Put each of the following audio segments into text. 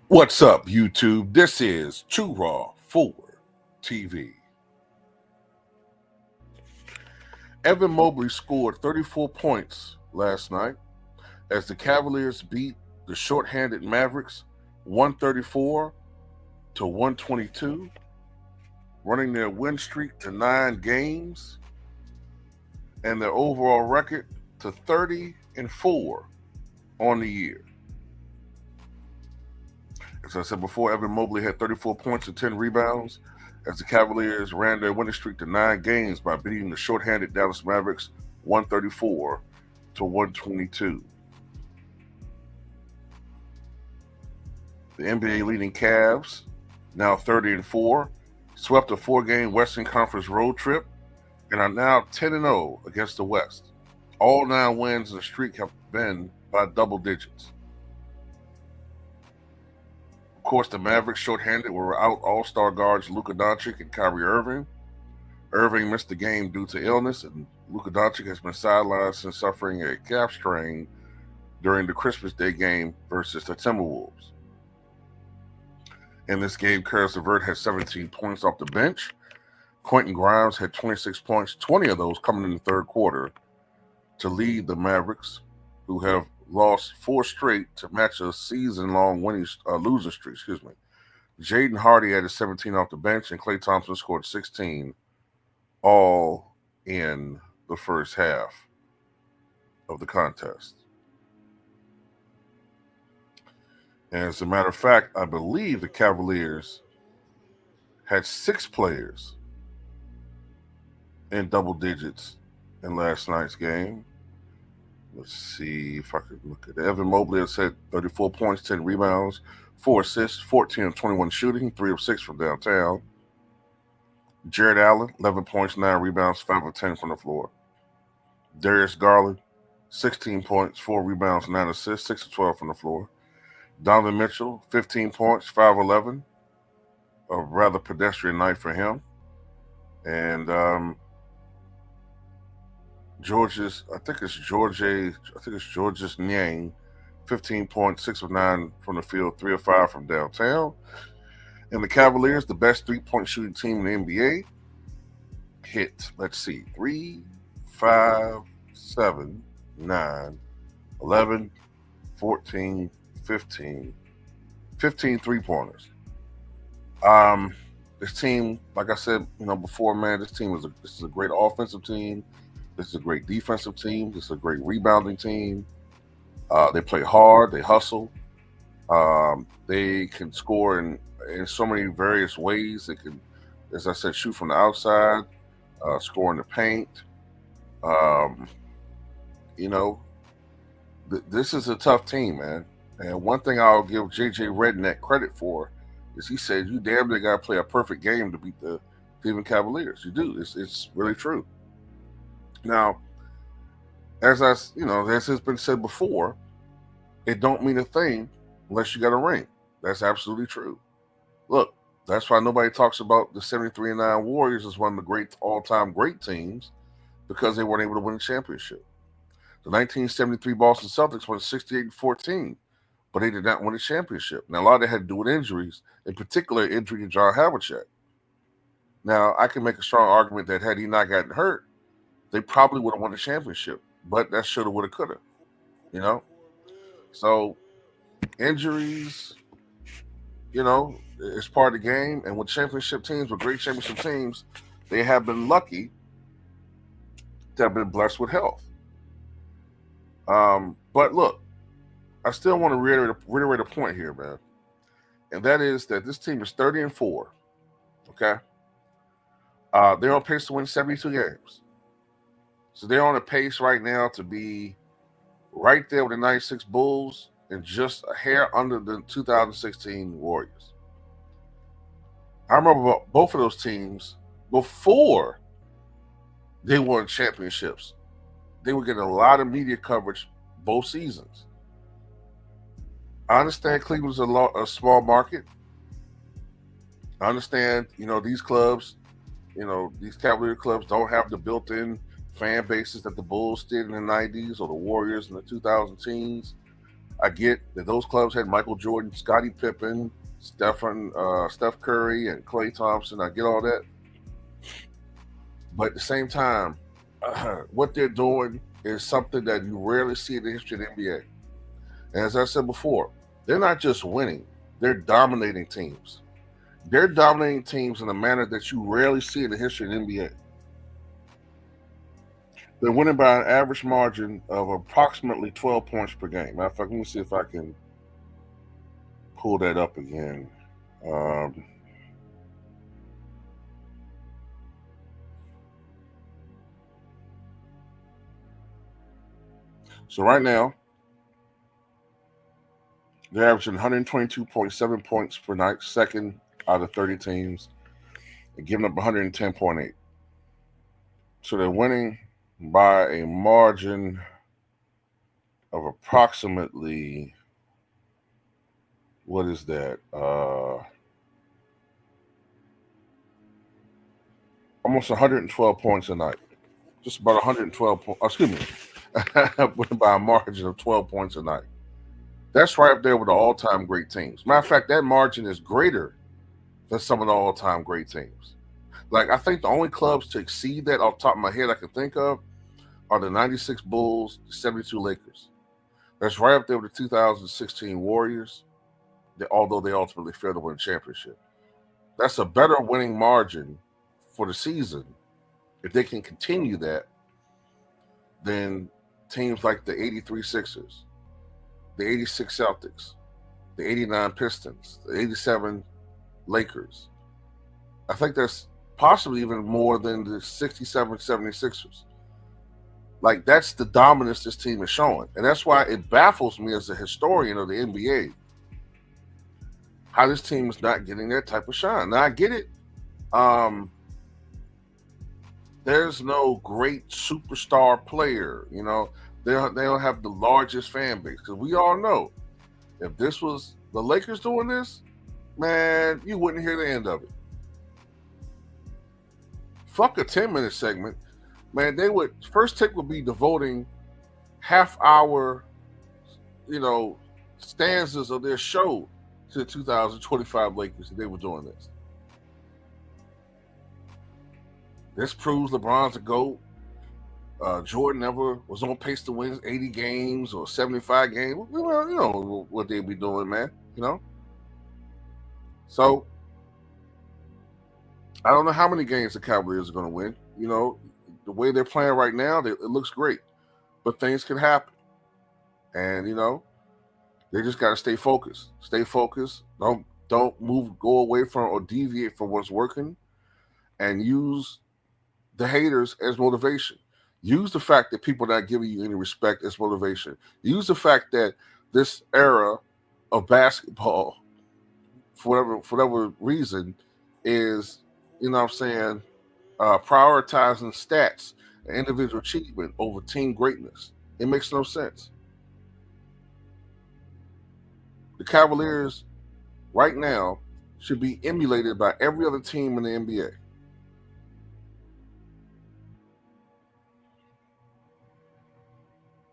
What's up, YouTube? This is Too Raw for TV. Evan Mobley scored 34 points last night as the Cavaliers beat the shorthanded Mavericks 134-122, running their win streak to 9 games and their overall record to 30-4 on the year. As I said before, Evan Mobley had 34 points and 10 rebounds as the Cavaliers ran their winning streak to 9 games by beating the shorthanded Dallas Mavericks 134-122. The NBA leading Cavs, now 30-4, swept a 4-game Western Conference road trip and are now 10-0 against the West. All 9 wins in the streak have been by double digits. Of course, the Mavericks shorthanded were without all-star guards Luka Doncic and Kyrie Irving. Irving missed the game due to illness, and Luka Doncic has been sidelined since suffering a calf strain during the Christmas Day game versus the Timberwolves. In this game, Karis LeVert had 17 points off the bench. Quentin Grimes had 26 points, 20 of those coming in the third quarter, to lead the Mavericks, who have lost 4 straight to match a season-long losing streak. Jaden Hardy added 17 off the bench, and Klay Thompson scored 16, all in the first half of the contest. And as a matter of fact, I believe the Cavaliers had 6 players in double digits in last night's game. Let's see if I could look at it. Evan Mobley has had 34 points, 10 rebounds, 4 assists, 14 of 21 shooting, 3 of 6 from downtown. Jared Allen, 11 points, 9 rebounds, 5 of 10 from the floor. Darius Garland, 16 points, 4 rebounds, 9 assists, 6 of 12 from the floor. Donovan Mitchell, 15 points, 5 of 11. A rather pedestrian night for him. And Georges Niang, 15 points, 6 of 9 from the field, 3 of 5 from downtown. And the Cavaliers, the best 3-point shooting team in the NBA, hit, 3, 5, 7, 9, 11, 14, 15 3-pointers. This team, like I said, before, man, this is a great offensive team. This is a great defensive team. This is a great rebounding team. They play hard. They hustle. They can score in so many various ways. They can, as I said, shoot from the outside, score in the paint. This is a tough team, man. And one thing I'll give JJ Redick credit for is he said, you damn near got to play a perfect game to beat the Cleveland Cavaliers. You do. It's really true. Now, as has been said before, it don't mean a thing unless you got a ring. That's absolutely true. Look, that's why nobody talks about the 73-9 Warriors as one of the great all-time great teams, because they weren't able to win a championship. The 1973 Boston Celtics won 68-14, but they did not win a championship. Now, a lot of that had to do with injuries, in particular injury to John Havlicek. Now, I can make a strong argument that had he not gotten hurt, they probably would have won the championship, but that shoulda, woulda, coulda, So injuries, it's part of the game. And with championship teams, with great championship teams, they have been lucky to have been blessed with health. But look, I still want to reiterate a point here, man, and that is that this team is 30-4. Okay, they're on pace to win 72 games. So they're on a pace right now to be right there with the 96 Bulls and just a hair under the 2016 Warriors. I remember both of those teams before they won championships. They were getting a lot of media coverage both seasons. I understand Cleveland's a small market. I understand, these clubs, these Cavalier clubs don't have the built-in fan bases that the Bulls did in the 90s or the Warriors in the 2000 teens. I get that those clubs had Michael Jordan, Scottie Pippen, Steph Curry, and Klay Thompson. I get all that. But at the same time, what they're doing is something that you rarely see in the history of the NBA. And as I said before, they're not just winning, they're dominating teams. They're dominating teams in a manner that you rarely see in the history of the NBA. They're winning by an average margin of approximately 12 points per game. Matter of fact, let me see if I can pull that up again. So right now, they're averaging 122.7 points per night, second out of 30 teams, and giving up 110.8. So they're winning by a margin of approximately, what is that? Almost 112 points a night. Just about 112 points. Excuse me. By a margin of 12 points a night. That's right up there with the all-time great teams. Matter of fact, that margin is greater than some of the all-time great teams. Like, I think the only clubs to exceed that off the top of my head I can think of are the 96 Bulls, the 72 Lakers. That's right up there with the 2016 Warriors, although they ultimately failed to win a championship. That's a better winning margin for the season, if they can continue that, than teams like the 83 Sixers, the 86 Celtics, the 89 Pistons, the 87 Lakers. I think that's possibly even more than the 67 76ers. Like, that's the dominance this team is showing. And that's why it baffles me as a historian of the NBA how this team is not getting that type of shine. Now, I get it. There's no great superstar player. They don't have the largest fan base. Because we all know, if this was the Lakers doing this, man, you wouldn't hear the end of it. Fuck a 10-minute segment. Man, first take would be devoting half-hour, stanzas of their show to the 2025 Lakers if they were doing this. This proves LeBron's a GOAT. Jordan never was on pace to win 80 games or 75 games. Well, you know what they'd be doing, man. So I don't know how many games the Cavaliers are going to win. The way they're playing right now, it looks great. But things can happen. And, they just got to stay focused. Stay focused. Don't go away from or deviate from what's working. And use the haters as motivation. Use the fact that people not giving you any respect as motivation. Use the fact that this era of basketball, for whatever reason, is, prioritizing stats and individual achievement over team greatness. It makes no sense. The Cavaliers right now should be emulated by every other team in the NBA.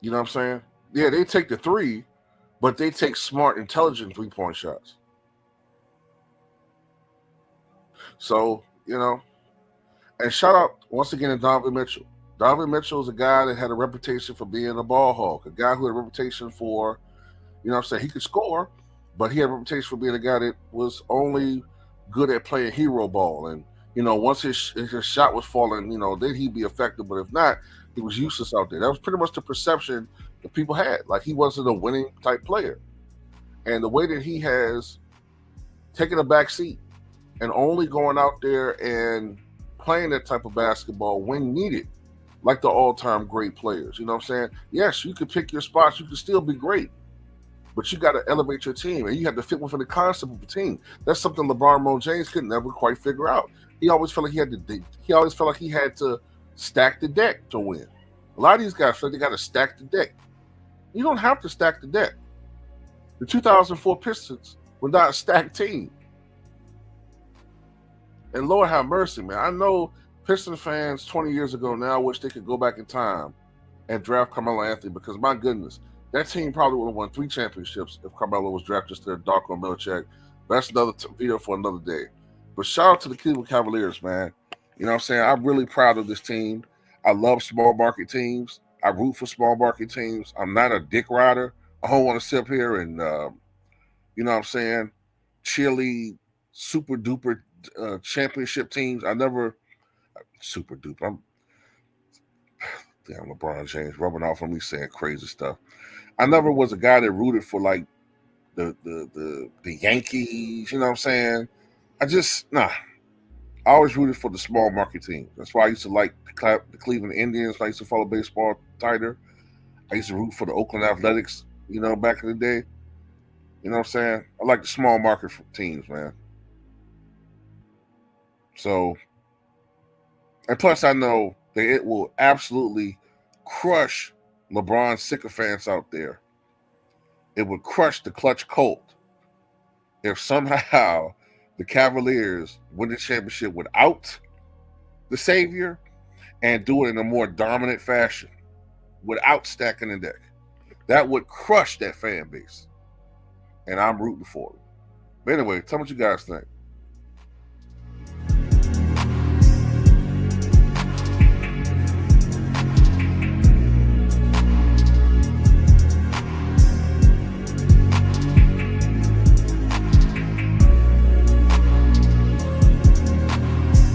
You know what I'm saying? Yeah, they take the three, but they take smart, intelligent three-point shots. So, and shout out once again to Donovan Mitchell. Donovan Mitchell is a guy that had a reputation for being a ball hawk, a guy who had a reputation for, he could score, but he had a reputation for being a guy that was only good at playing hero ball. And, once his shot was falling, then he'd be effective. But if not, he was useless out there. That was pretty much the perception that people had. Like, he wasn't a winning type player. And the way that he has taken a back seat and only going out there and playing that type of basketball when needed, like the all-time great players. You know what I'm saying? Yes, you could pick your spots. You could still be great. but you got to elevate your team, and you have to fit within the concept of the team. That's something LeBron James could never quite figure out. He always felt like he always felt like he had to stack the deck to win. A lot of these guys feel like they got to stack the deck. You don't have to stack the deck. The 2004 Pistons were not a stacked team. And Lord have mercy, man. I know Piston fans 20 years ago now wish they could go back in time and draft Carmelo Anthony, because my goodness, that team probably would have won 3 championships if Carmelo was drafted instead of Darko Milicic. But that's another video for another day. But shout out to the Cleveland Cavaliers, man. You know what I'm saying? I'm really proud of this team. I love small market teams. I root for small market teams. I'm not a dick rider. I don't want to sit up here and, you know what I'm saying, cheerlead super duper championship teams. I never super duper. Damn, LeBron James rubbing off on me saying crazy stuff. I never was a guy that rooted for like the Yankees. You know what I'm saying? I always rooted for the small market team. That's why I used to like the Cleveland Indians. I used to follow baseball tighter. I used to root for the Oakland Athletics, you know, back in the day. You know what I'm saying? I like the small market teams, man. So, and plus I know that it will absolutely crush LeBron sycophants out there. It would crush the clutch cult if somehow the Cavaliers win the championship without the savior and do it in a more dominant fashion without stacking the deck. That would crush that fan base. And I'm rooting for it. But anyway, tell me what you guys think.